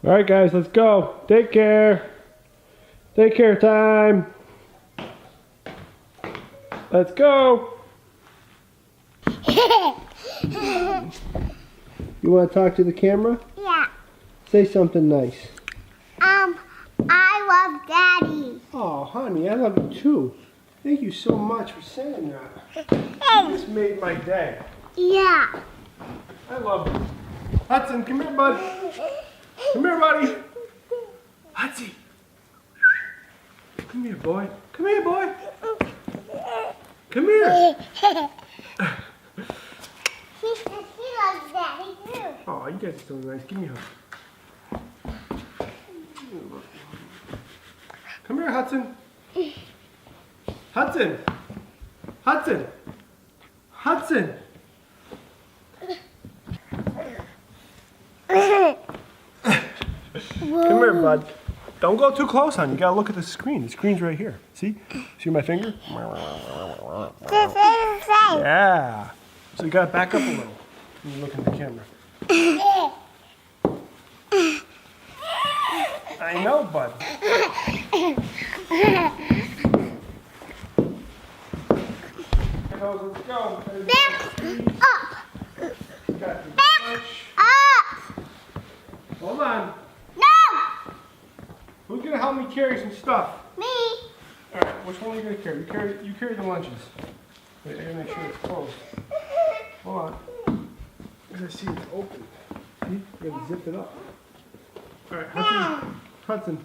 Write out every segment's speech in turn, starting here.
All right, guys, let's go. Take care. Take care time. Let's go. You want to talk to the camera? Yeah. Say something nice. I love Daddy. Oh, honey, I love you too. Thank you so much for saying that. You just made my day. Yeah. I love you. Hudson, come here, bud. Come here, buddy. Hudson. Come here, boy. Come here, boy. Come here. He loves Daddy too. Oh, you guys are so nice. Give me a hug. Come here, Hudson. Hudson. Hudson. Hudson. Come here, bud. Don't go too close, hon. You gotta look at the screen. The screen's right here. See? See my finger? Yeah. So you gotta back up a little when you look at the camera. I know, bud. Let's go. Back up. Back up. Hold on. No. Who's gonna help me carry some stuff? Me. All right. Which one are you gonna carry? You carry the lunches. Wait, I gotta make sure it's closed. Hold on. I gotta see it's open. See? You gotta zip it up. All right, Hudson. Hudson,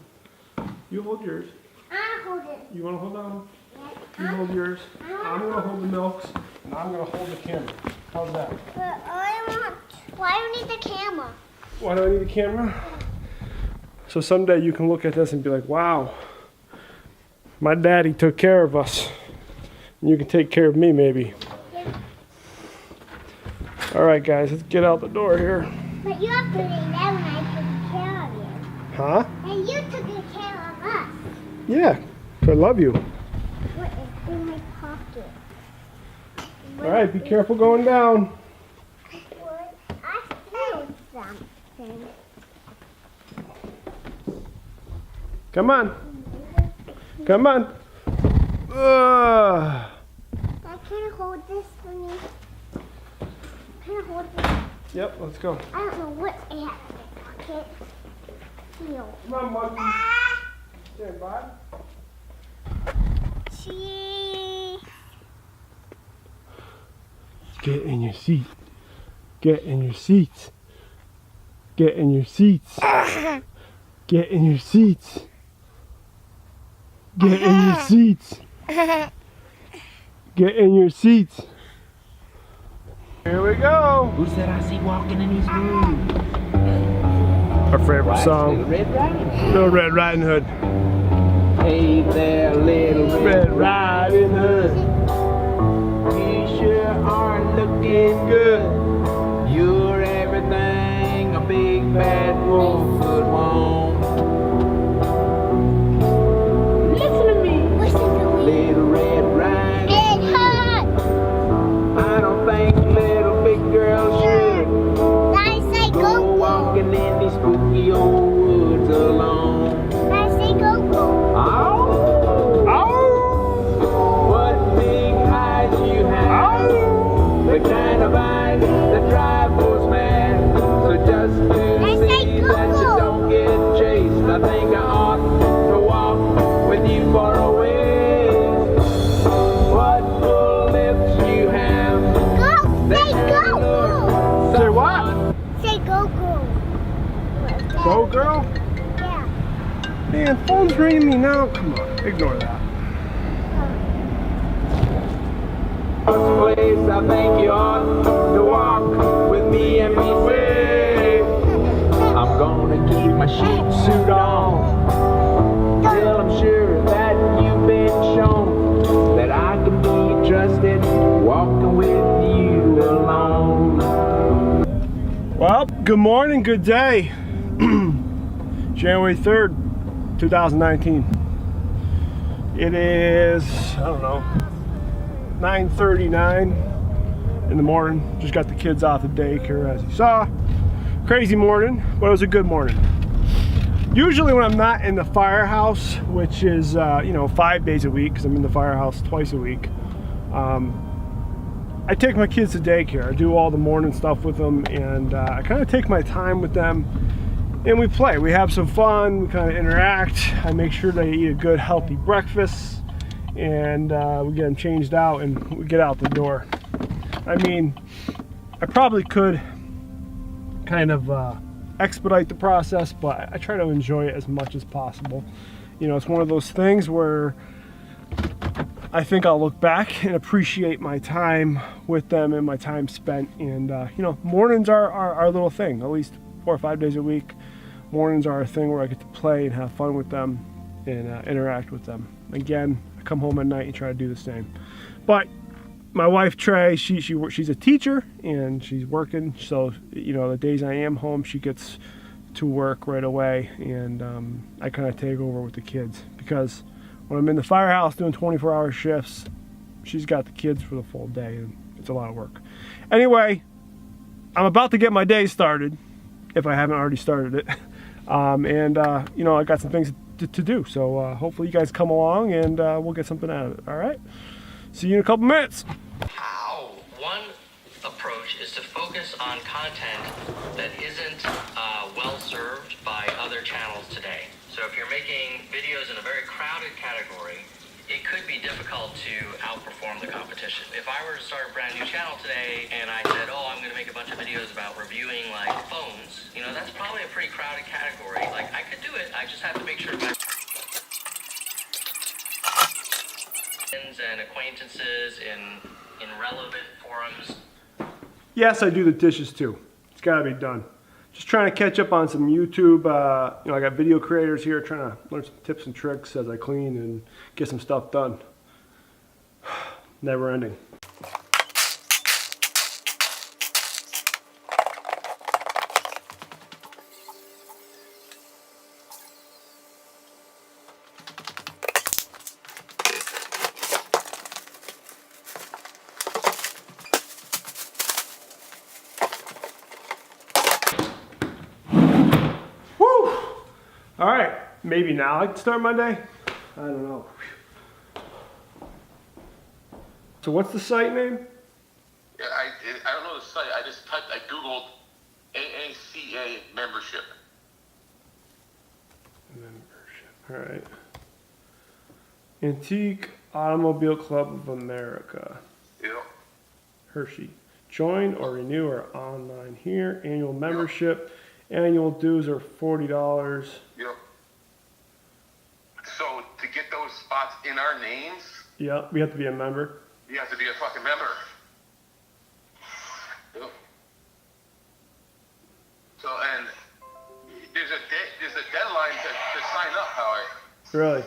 you hold yours. I hold it. You wanna hold on? You hold yours. I'm gonna hold the milks, and I'm gonna hold the camera. How's that? But why do you need the camera? Why do I need a camera? So someday you can look at this and be like, wow, my daddy took care of us. And you can take care of me maybe. Yeah. All right, guys, let's get out the door here. But you have to lay down when I took care of you. Huh? And you took care of us. Yeah, 'cause I love you. What is in my pocket? All right, be careful going down. What? I found something. Come on. Come on. Dad, can you hold this for me? Can you hold this? Yep, let's go. I don't know what I have in my pocket. Heel. Come on, monkey. Stand by. Cheese. Get in your seat. Get in your seats. Get in your seats. Get in your seats. Get in your seats. Get in your seats. Here we go. Who's that I see walking in his room? Our favorite song. Little Red Riding Hood. Little Red Riding Hood. Hey there, little Red Riding Hood. You sure are looking good. You're everything a big bad wolf would want. Listen to me, Listen to me. Little Red Riding Red Hood. I don't think little big girls should I say go go walking in these spooky old woods alone. I say go go. Ow! Oh! What big eyes you have! The kind of eyes that drive most mad. So just to I say see go that you go. don't get chased, I think I ought to walk with you for a ways. What full lips you have! Go. Say go go. Say what? Say go go. Go, girl? Yeah. Man, phone's ringing me now. Come on, ignore that. This place, I think you ought to walk with me and be safe. I'm gonna keep my sheep suit on till I'm sure that you've been shown that I can be trusted walking with you alone. Well, good morning, good day. January 3rd, 2019. It is, I don't know, 9:39 in the morning. Just got the kids off the daycare, as you saw. Crazy morning, but it was a good morning. Usually when I'm not in the firehouse, which is, you know, 5 days a week, because I'm in the firehouse twice a week, I take my kids to daycare. I do all the morning stuff with them, and I kind of take my time with them, and we play. We have some fun, we kind of interact. I make sure they eat a good, healthy breakfast, and we get them changed out, and we get out the door. I mean, I probably could kind of expedite the process, but I try to enjoy it as much as possible. You know, it's one of those things where I think I'll look back and appreciate my time with them and my time spent. And you know, mornings are our little thing. At least 4 or 5 days a week, mornings are a thing where I get to play and have fun with them and interact with them. Again, I come home at night and try to do the same. But my wife Trey, she's a teacher and she's working. So you know, the days I am home, she gets to work right away, and I kind of take over with the kids, because when I'm in the firehouse doing 24-hour shifts, she's got the kids for the full day, and it's a lot of work. Anyway, I'm about to get my day started, if I haven't already started it. You know, I got some things to do, so hopefully you guys come along and we'll get something out of it. All right? See you in a couple minutes. How? One approach is to focus on content that isn't well served by other channels today. So if you're making videos in a very crowded category, it could be difficult to outperform the competition. If I were to start a brand new channel today and I said, oh, I'm going to make a bunch of videos about reviewing like phones, you know, that's probably a pretty crowded category. Like, I could do it, I just have to make sure my friends and acquaintances in relevant forums. Yes, I do the dishes too. It's got to be done. Just trying to catch up on some YouTube. You know, I got video creators here trying to learn some tips and tricks as I clean and get some stuff done. Never ending. All right, maybe now I can start my day. I don't know. So what's the site name? Yeah, I don't know the site. I googled AACA membership. All right. Antique Automobile Club of America. Yep. Hershey. Join or renew our online here. Annual membership. Annual dues are $40. Yep. So to get those spots in our names, Yeah, we have to be a member. you have to be a fucking member. Yep. So, and there's a deadline to sign up, Howard. Really?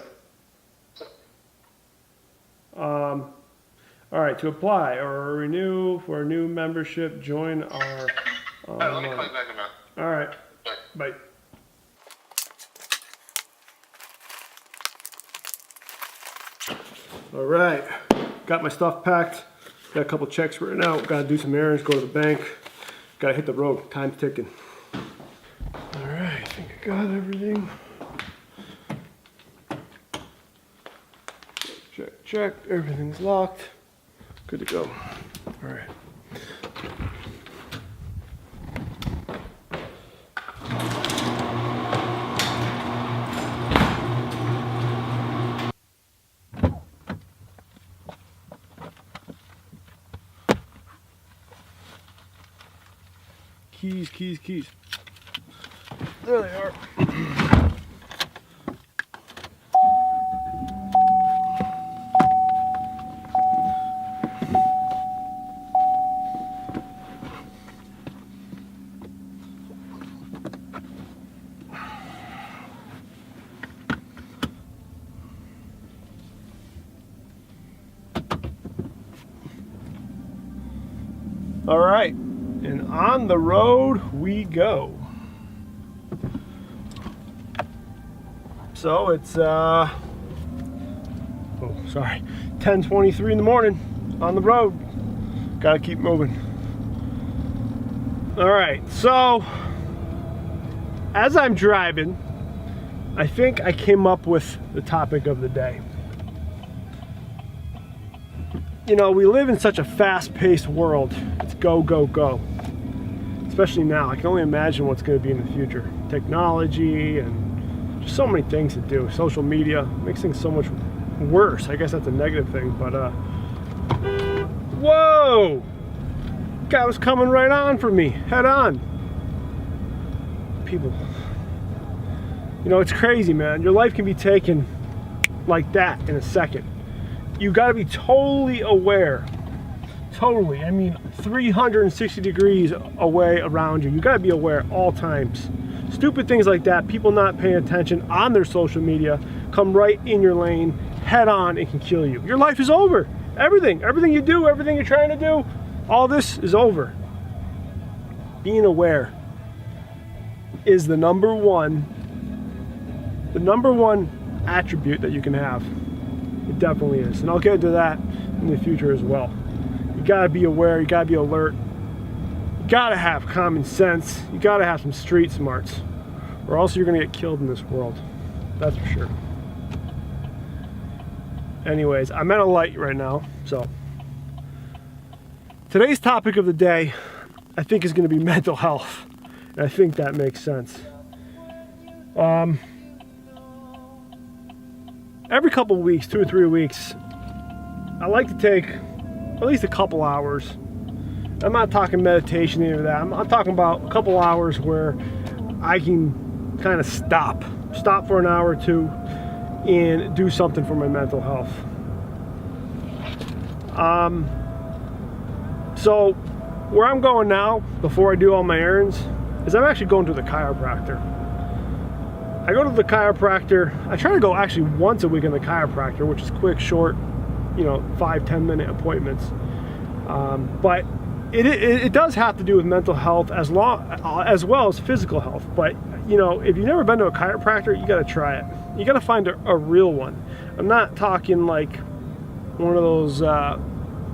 All right, to apply or renew for a new membership, join our Let me call you back in a minute. All right, Bye. bye. All right, got my stuff packed. Got a couple checks written out. Got to do some errands, go to the bank. Got to hit the road. Time's ticking. All right, I think I got everything. Check, check. Everything's locked. Good to go. All right. Keys, keys, keys. There they are. All right. And on the road we go. So it's 10:23 in the morning on the road. Gotta keep moving. All right, so as I'm driving, I think I came up with the topic of the day. You know, we live in such a fast-paced world. It's go, go, go. Especially now. I can only imagine what's going to be in the future. Technology and just so many things to do. Social media makes things so much worse. I guess that's a negative thing, but whoa! Guy was coming right on for me, head on. People, you know, it's crazy, man. Your life can be taken like that in a second. You got to be totally aware. Totally. I mean, 360 degrees away around you. You got to be aware at all times. Stupid things like that, people not paying attention on their social media, come right in your lane, head on, and can kill you. Your life is over. Everything you do, everything you're trying to do, all this is over. Being aware is the number one attribute that you can have. It definitely is. And I'll get into that in the future as well. You gotta be aware, you gotta be alert. You gotta have common sense. You gotta have some street smarts, or else you're gonna get killed in this world. That's for sure. Anyways, I'm at a light right now, so today's topic of the day, I think, is gonna be mental health. And I think that makes sense. Every couple of weeks, 2 or 3 weeks, I like to take at least a couple hours. I'm not talking meditation or that. I'm talking about a couple hours where I can kind of stop for an hour or two and do something for my mental health. So where I'm going now, before I do all my errands, is I'm actually going to the chiropractor. I go to the chiropractor. I try to go actually once a week in the chiropractor, which is quick, short, 5-10 minute appointments. But it does have to do with mental health as well as physical health. But if you've never been to a chiropractor, you got to try it. You got to find a real one. I'm not talking like one of those. I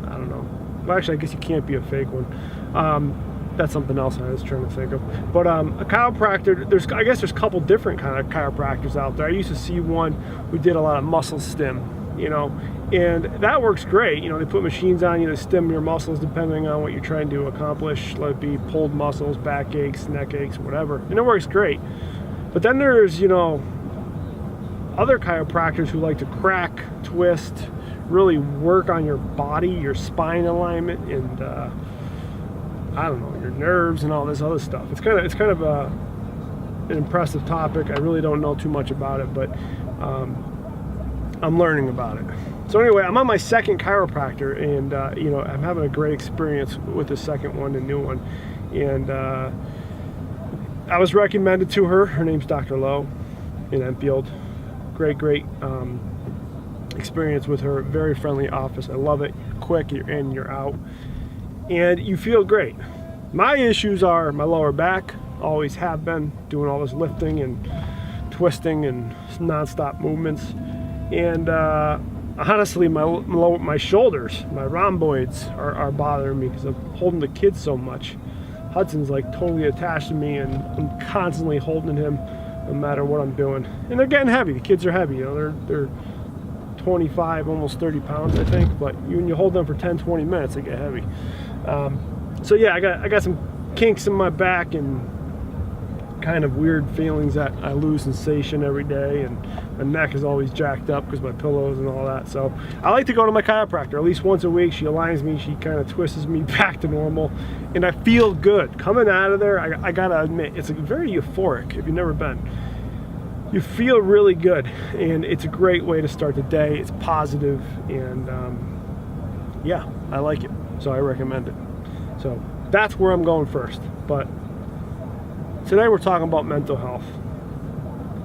don't know. Well, actually, I guess you can't be a fake one. That's something else I was trying to think of. But a chiropractor, I guess there's a couple different kind of chiropractors out there. I used to see one who did a lot of muscle stim, and that works great. They put machines on you to stim your muscles depending on what you're trying to accomplish, let it be pulled muscles, back aches, neck aches, whatever. And it works great. But then there's, other chiropractors who like to crack, twist, really work on your body, your spine alignment, and I don't know, your nerves and all this other stuff. It's kind of an impressive topic. I really don't know too much about it, but I'm learning about it. So anyway, I'm on my second chiropractor, and I'm having a great experience with the second one, the new one. And I was recommended to her. Her name's Dr. Lowe in Enfield. Great experience with her. Very friendly office. I love it. Quick, you're in, you're out. And you feel great. My issues are my lower back, always have been, doing all this lifting and twisting and non-stop movements. And honestly, my shoulders, my rhomboids are bothering me because I'm holding the kids so much. Hudson's like totally attached to me, and I'm constantly holding him no matter what I'm doing. And they're getting heavy. The kids are heavy. They're 25, almost 30 pounds, I think. But when you hold them for 10-20 minutes, they get heavy. So yeah, I got some kinks in my back and kind of weird feelings that I lose sensation every day, and my neck is always jacked up because my pillows and all that. So I like to go to my chiropractor at least once a week. She aligns me, she kind of twists me back to normal, and I feel good coming out of there. I gotta admit, it's very euphoric. If you've never been, you feel really good, and it's a great way to start the day. It's positive, and yeah, I like it, so I recommend it. So that's where I'm going first. But today we're talking about mental health,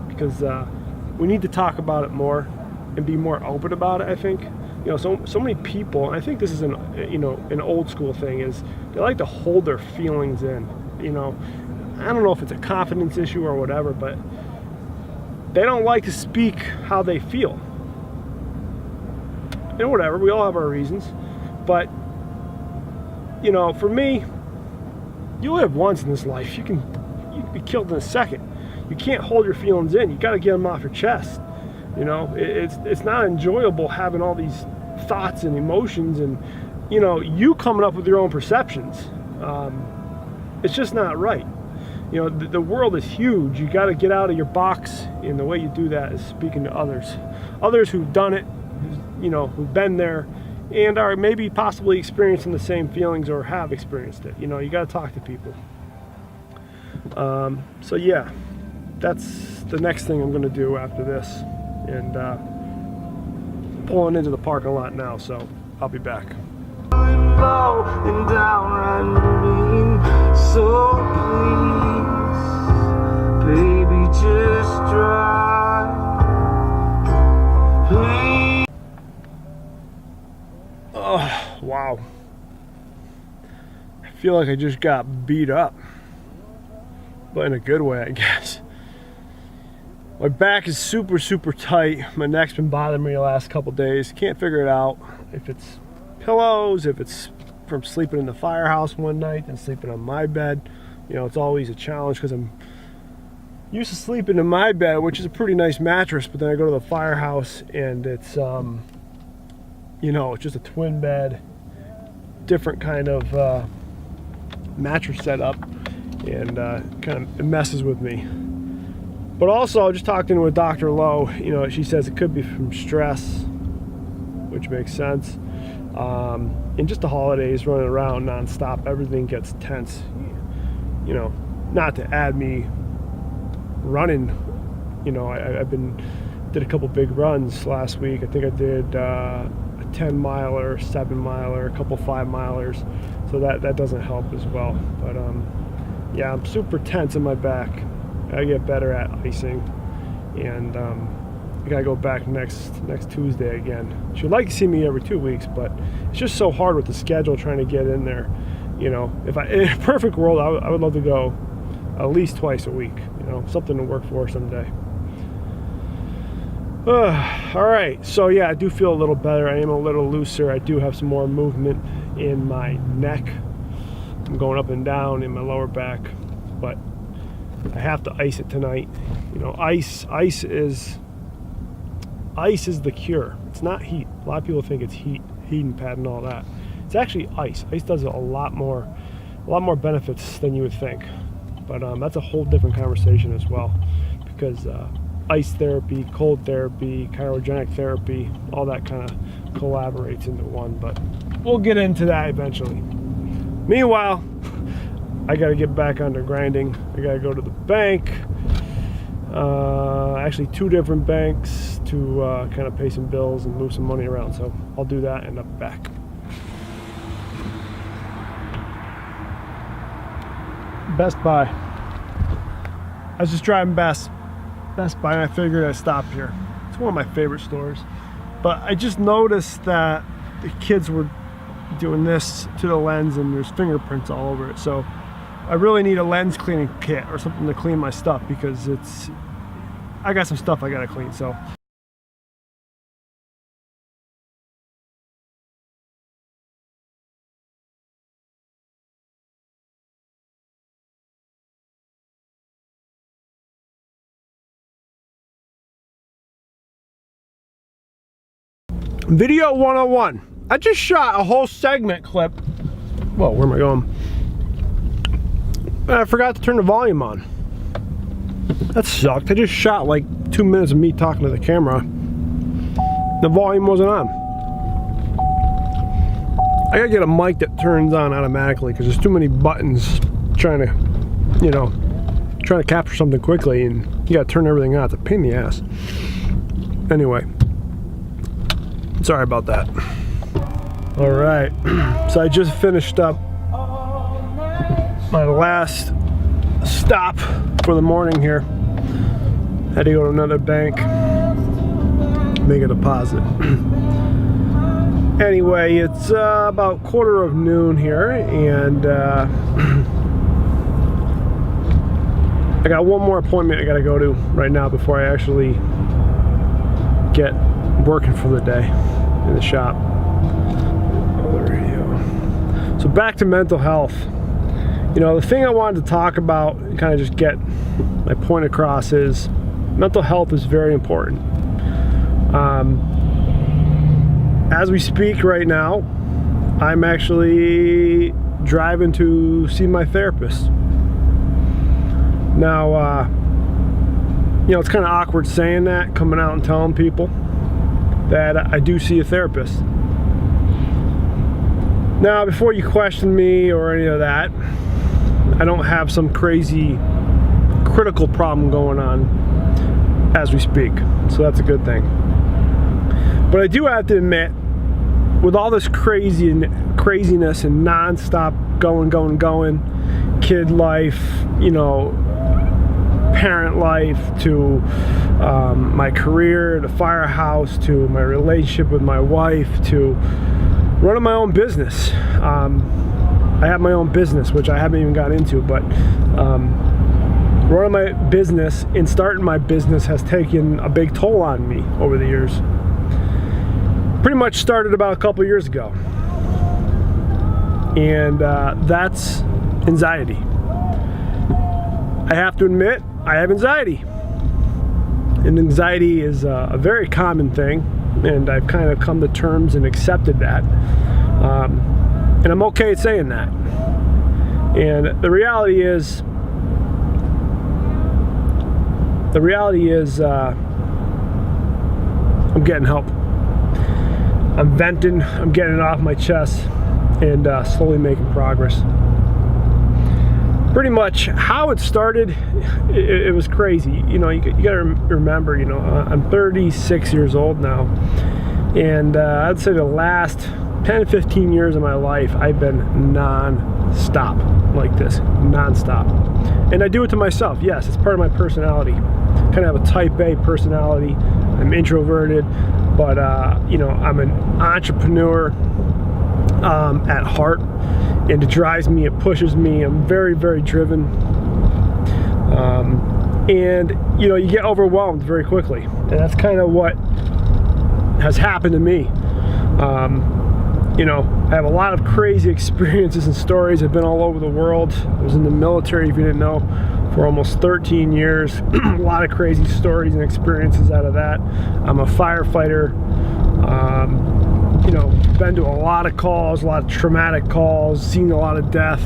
because we need to talk about it more and be more open about it. I think so many people, and I think this is an old school thing, is they like to hold their feelings in. I don't know if it's a confidence issue or whatever, but they don't like to speak how they feel. And whatever, we all have our reasons, but for me, you live once in this life. You can be killed in a second. You can't hold your feelings in. You got to get them off your chest. You know, it's not enjoyable having all these thoughts and emotions, and you know, you coming up with your own perceptions. It's just not right. You know, the world is huge. You got to get out of your box, and the way you do that is speaking to others who've done it, you know, who've been there, and are maybe possibly experiencing the same feelings or have experienced it. You know, you got to talk to people. So yeah, that's the next thing I'm going to do after this, and pulling into the parking lot now, so I'll be back. Low and downright mean, so please, baby, just try. Please. Oh, wow. I feel like I just got beat up, but in a good way, I guess. My back is super, super tight. My neck's been bothering me the last couple days. Can't figure it out. If it's pillows, if it's from sleeping in the firehouse one night and sleeping on my bed. You know, it's always a challenge because I'm used to sleeping in my bed, which is a pretty nice mattress, but then I go to the firehouse and it's you know, it's just a twin bed, different kind of mattress setup, and kind of it messes with me. But also, just talking with Dr. Lowe, you know, she says it could be from stress, which makes sense. And just the holidays, running around nonstop, everything gets tense. You know, not to add me running. You know, I did a couple big runs last week. I think I did a 10-miler, 7-miler, a couple 5-milers. So that doesn't help as well. But yeah, I'm super tense in my back. I get better at icing, and I gotta go back next Tuesday again. She'd like to see me every 2 weeks, but it's just so hard with the schedule trying to get in there. You know, if in a perfect world, I would love to go at least twice a week. You know, something to work for someday. All right, so yeah, I do feel a little better. I am a little looser. I do have some more movement in my neck. I'm going up and down in my lower back, but I have to ice it tonight. You know, ice is the cure. It's not heat. A lot of people think it's heating pad and all that. It's actually ice. Ice does a lot more benefits than you would think. But that's a whole different conversation as well, because ice therapy, cold therapy, cryogenic therapy, all that kind of collaborates into one. But we'll get into that eventually. Meanwhile, I got to get back onto grinding. I got to go to the bank. Actually 2 different banks to kind of pay some bills and move some money around. So I'll do that and I'm back. Best Buy. I was just driving Best Buy and I figured I'd stop here. It's one of my favorite stores. But I just noticed that the kids were doing this to the lens and there's fingerprints all over it. So I really need a lens cleaning kit or something to clean my stuff, because I got some stuff I gotta clean. So Video 101. I just shot a whole segment clip. Whoa, where am I going? I forgot to turn the volume on. That sucked. I just shot like 2 minutes of me talking to the camera. The volume wasn't on. I gotta get a mic that turns on automatically, because there's too many buttons trying to capture something quickly, and you gotta turn everything on. It's a pain in the ass. Anyway, sorry about that. All right, so I just finished up my last stop for the morning here. Had to go to another bank, make a deposit. Anyway, it's about 12:15 here, and I got one more appointment I gotta go to right now before I actually get working for the day in the shop. Oh, the radio. So back to mental health. You know, the thing I wanted to talk about and kind of just get my point across is mental health is very important. As we speak right now, I'm actually driving to see my therapist. Now, it's kind of awkward saying that, coming out and telling people that I do see a therapist. Now, before you question me or any of that, I don't have some crazy critical problem going on as we speak, so that's a good thing. But I do have to admit, with all this craziness and non-stop going, kid life, parent life, to my career, to Firehouse, to my relationship with my wife, to running my own business. I have my own business, which I haven't even got into, but running my business and starting my business has taken a big toll on me over the years. Pretty much started about a couple years ago. And that's anxiety. I have to admit, I have anxiety. And anxiety is a very common thing, and I've kind of come to terms and accepted that. And I'm okay at saying that. And the reality is I'm getting help. I'm venting, I'm getting it off my chest, and slowly making progress. Pretty much how it started, it was crazy. You gotta remember, I'm 36 years old now, and I'd say the last 10 to 15 years of my life, I've been non-stop like this, non-stop. And I do it to myself. Yes, it's part of my personality. Kind of have a type A personality. I'm introverted, but I'm an entrepreneur at heart, and it drives me, it pushes me. I'm very, very driven. And you get overwhelmed very quickly, and that's kind of what has happened to me. I have a lot of crazy experiences and stories. I've been all over the world. I was in the military, if you didn't know, for almost 13 years. A lot of crazy stories and experiences out of that. I'm a firefighter. Been to a lot of calls, a lot of traumatic calls, seen a lot of death.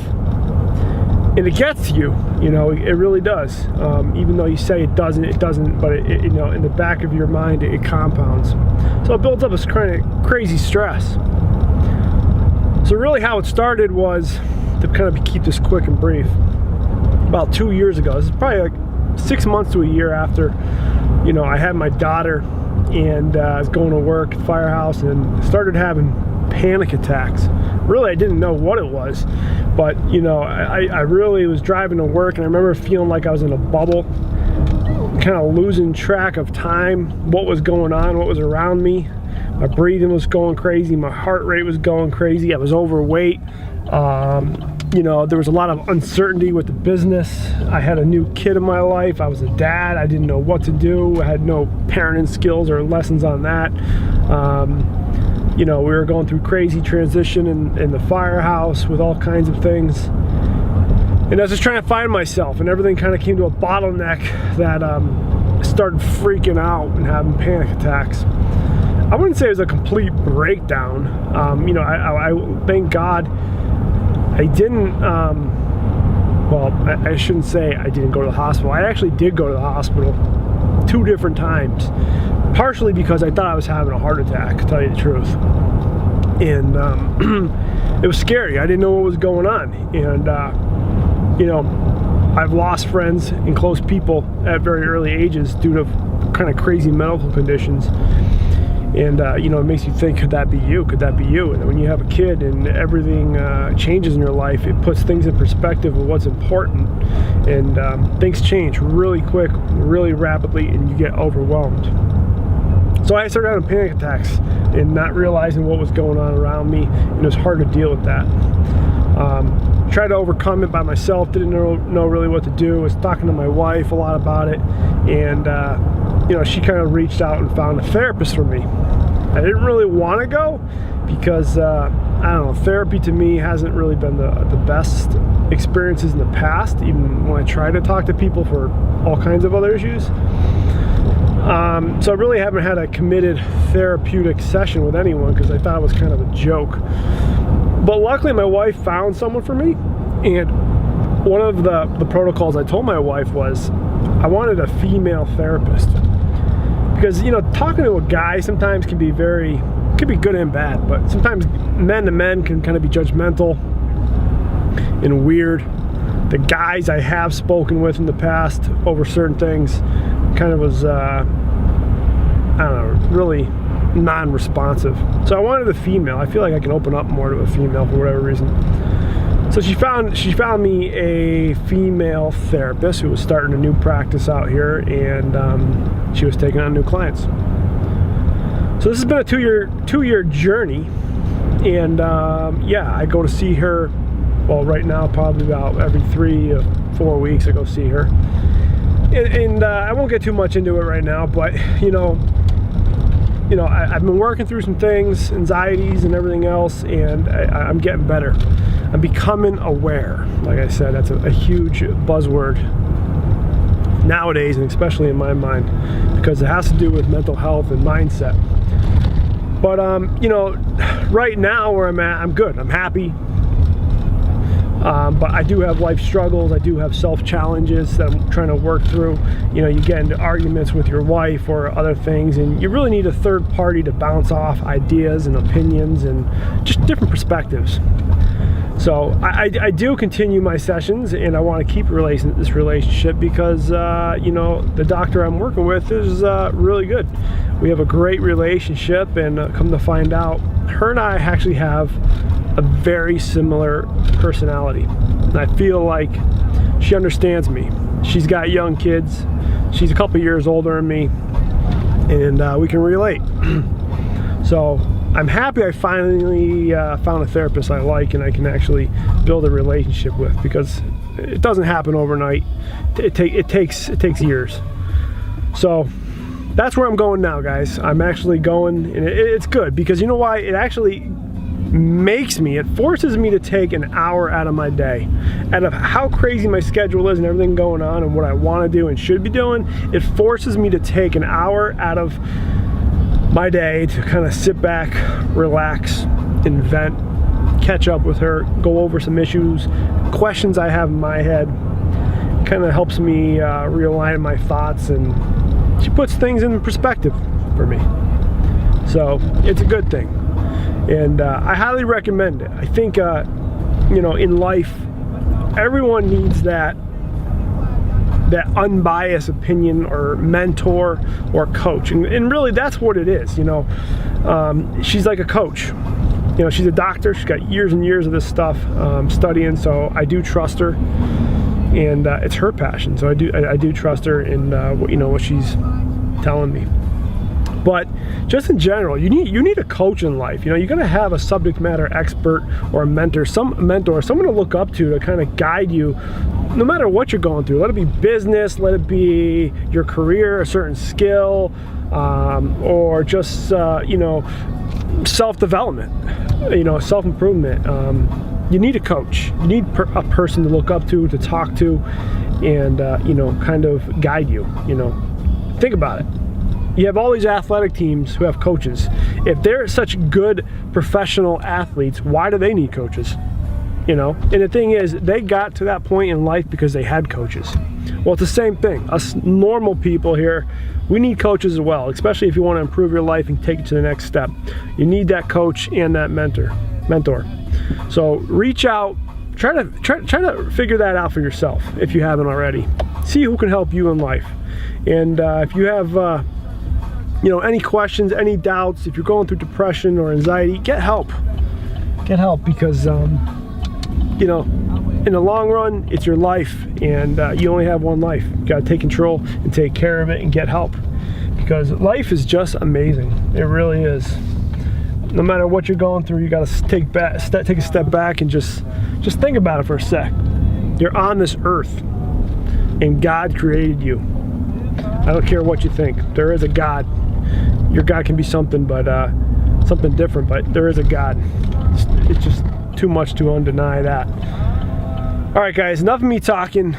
And it gets to you, it really does. Even though you say it doesn't, but it in the back of your mind, it compounds. So it builds up this kind of crazy stress. So really how it started was, to kind of keep this quick and brief, about 2 years ago. This is probably like 6 months to a year after, I had my daughter, and I was going to work at Firehouse and started having panic attacks. Really, I didn't know what it was, but I really was driving to work, and I remember feeling like I was in a bubble, kind of losing track of time, what was going on, what was around me. My breathing was going crazy, my heart rate was going crazy, I was overweight. There was a lot of uncertainty with the business. I had a new kid in my life. I was a dad. I didn't know what to do. I had no parenting skills or lessons on that. We were going through crazy transition in the Firehouse with all kinds of things. And I was just trying to find myself, and everything kind of came to a bottleneck that I started freaking out and having panic attacks. I wouldn't say it was a complete breakdown. I thank God I didn't, I shouldn't say I didn't go to the hospital. I actually did go to the hospital 2 different times, partially because I thought I was having a heart attack, to tell you the truth. And it was scary. I didn't know what was going on. And, I've lost friends and close people at very early ages due to kind of crazy medical conditions. And, it makes you think, could that be you? Could that be you? And when you have a kid and everything changes in your life, it puts things in perspective of what's important. And things change really quick, really rapidly, and you get overwhelmed. So I started having panic attacks and not realizing what was going on around me, and it was hard to deal with that. Tried to overcome it by myself, didn't know really what to do. I was talking to my wife a lot about it, and she kind of reached out and found a therapist for me. I didn't really want to go because, therapy to me hasn't really been the best experiences in the past, even when I try to talk to people for all kinds of other issues. So I really haven't had a committed therapeutic session with anyone because I thought it was kind of a joke. But luckily my wife found someone for me, and one of the protocols I told my wife was I wanted a female therapist. Because, you know, talking to a guy sometimes can be good and bad, but sometimes men to men can kind of be judgmental and weird. The guys I have spoken with in the past over certain things kind of was, I don't know, really non-responsive. So I wanted a female. I feel like I can open up more to a female for whatever reason. So she found me a female therapist who was starting a new practice out here, and she was taking on new clients. So this has been a two-year journey, and yeah, I go to see her. Well, right now probably about every 3 or 4 weeks I go see her, and I won't get too much into it right now, but you know, I've been working through some things, anxieties and everything else, and I'm getting better. I'm becoming aware. Like I said, that's a huge buzzword nowadays, and especially in my mind, because it has to do with mental health and mindset. But you know, right now where I'm at, I'm good. I'm happy. But I do have life struggles. I do have self-challenges that I'm trying to work through. You know, you get into arguments with your wife or other things, and you really need a third party to bounce off ideas and opinions and just different perspectives. So I do continue my sessions, and I want to keep this relationship because, you know, the doctor I'm working with is really good. We have a great relationship, and come to find out, her and I actually have a very similar personality. And I feel like she understands me. She's got young kids. She's a couple years older than me, and we can relate. So I'm happy I finally found a therapist I like and I can actually build a relationship with, because it doesn't happen overnight. It takes years. So that's where I'm going now, guys. I'm actually going, and it's good because you know why? It actually it forces me to take an hour out of my day. Out of how crazy my schedule is and everything going on and what I want to do and should be doing, it forces me to take an hour out of my day to kind of sit back, relax, and vent, catch up with her, go over some issues, questions I have in my head. Kind of helps me realign my thoughts, and she puts things in perspective for me. So it's a good thing. And I highly recommend it. I think, you know, in life, everyone needs that unbiased opinion or mentor or coach. And really, that's what it is, you know. She's like a coach. You know, she's a doctor. She's got years and years of this stuff studying, so I do trust her. And it's her passion, so I do trust her in you know, what she's telling me. But just in general, you need a coach in life. You know, you're gonna have a subject matter expert or a mentor, someone to look up to kind of guide you, no matter what you're going through. Let it be business, let it be your career, a certain skill, or just you know, self-development, you know, self-improvement. You need a coach. You need a person to look up to talk to, and you know, kind of guide you. You know, think about it. You have all these athletic teams who have coaches. If they're such good professional athletes, why do they need coaches? You know, and the thing is, they got to that point in life because they had coaches. Well, it's the same thing. Us normal people here, we need coaches as well, especially if you want to improve your life and take it to the next step. You need that coach and that mentor. So reach out, try to figure that out for yourself if you haven't already. See who can help you in life. And if you have you know, any questions, any doubts, if you're going through depression or anxiety, get help. Get help, because you know, in the long run, it's your life, and you only have one life. You gotta take control and take care of it and get help, because life is just amazing. It really is. No matter what you're going through, you gotta take a step back and just think about it for a sec. You're on this earth, and God created you. I don't care what you think. There is a God. Your God can be something, but something different. But there is a God. It's just too much to undeny that. All right, guys, enough of me talking.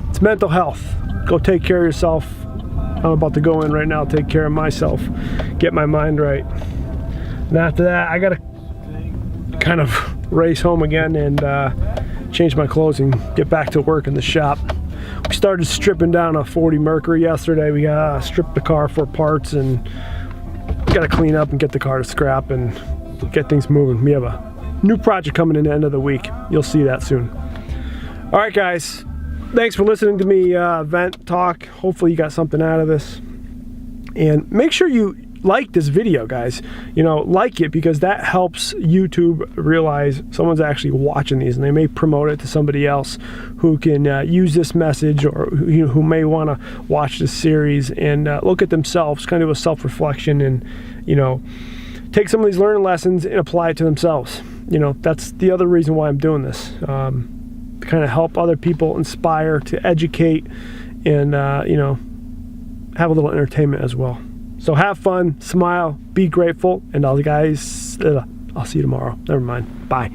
It's mental health. Go take care of yourself. I'm about to go in right now, take care of myself, get my mind right. And after that, I gotta kind of race home again and change my clothes and get back to work in the shop. We started stripping down a 40 Mercury yesterday. We stripped the car for parts and gotta clean up and get the car to scrap and get things moving. We have a new project coming in the end of the week. You'll see that soon. All right, guys. Thanks for listening to me vent, talk. Hopefully you got something out of this. And make sure you like this video, guys. You know, like it, because that helps YouTube realize someone's actually watching these, and they may promote it to somebody else who can use this message, or who may want to watch this series and look at themselves, kind of a self-reflection, and, you know, take some of these learning lessons and apply it to themselves. You know, that's the other reason why I'm doing this. To kind of help other people, inspire, to educate, and you know, have a little entertainment as well. So have fun, smile, be grateful, and all the guys, I'll see you tomorrow. Never mind. Bye.